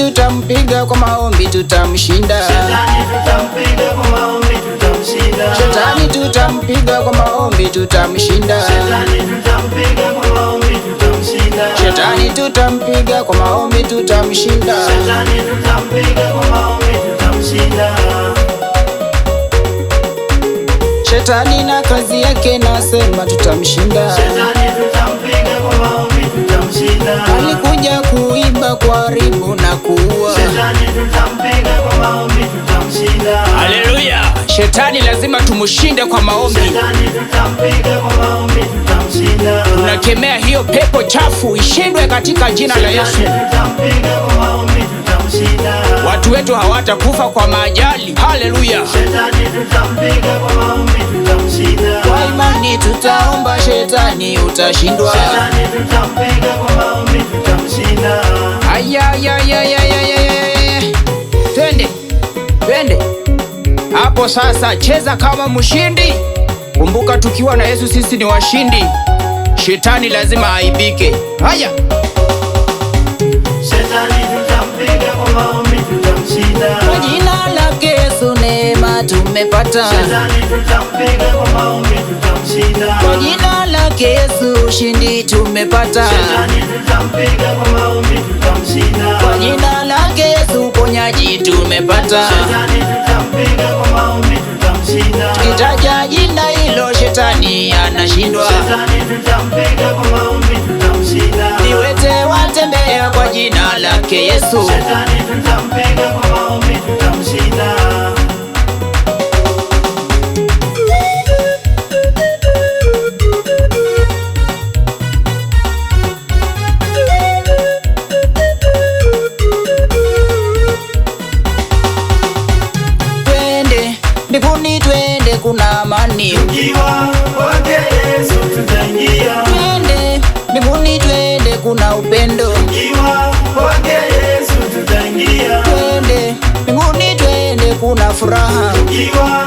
tutampiga kwa maombi, tutamshinda. Shetani tutampiga kwa maombi, tutamshinda. Shetani tutampiga kwa maombi, tutamshinda. Shetani tutampiga kwa maombi, tutamshinda. Shetani tutampiga kwa maombi, tutamshinda. Shetani tutampiga kwa maombi, tutamshinda. Shetani na kazi yake nasema tutamshinda. Shetani tutampiga kwa maombi, tutamshinda. Alikuja kuiba, kuharibu na kuua. Shetani tutampiga kwa maombi, tutamshinda. Haleluya! Shetani lazima tumushinde kwa maombi. Shetani tutampiga kwa maombi, tutamshinda. Tunakemea hiyo pepo chafu ishindwe katika jina la Yesu. Shetani tutampiga kwa maombi, tutamshinda. Watu wetu hawatakufa kwa maajali. Haleluya! Shetani tutampiga kwa maombi, tutamshinda. Kwa imani tutaomba, shetani utashindwa. Shetani tutampiga kwa maombi, tutamshinda. Twende, twende hapo sasa, cheza kama mshindi. Kumbuka tukiwa na Yesu sisi ni washindi. Shetani lazima aibike. Haya, Shetani tutampiga kwa maombi, tutamshinda. kwa jina lake Yesu neema tumepata. Shetani tutampiga kwa maombi, tutamshinda. Kwa jina lake Yesu ushindi tumepata. Shetani tutampiga kwa maombi, tutamshinda. Kwa jina lake Yesu uponyaji tumepata. Shetani tutampiga kwa maombi, tutamshinda. Tukitaja jina hilo shetani anashindwa. Shetani tutampiga kwa maombi, tutamshinda. Viwete watembea kwa jina lake Yesu. Shetani tutampiga kwa maombi, tutamshinda. Twende mbinguni, twende kuna amani. Tukiwa kwake Yesu tutaingia. Twende mbinguni, twende kuna upendo. Tukiwa kwake Yesu tutaingia. Twende mbinguni, twende kuna furaha. Tukiwa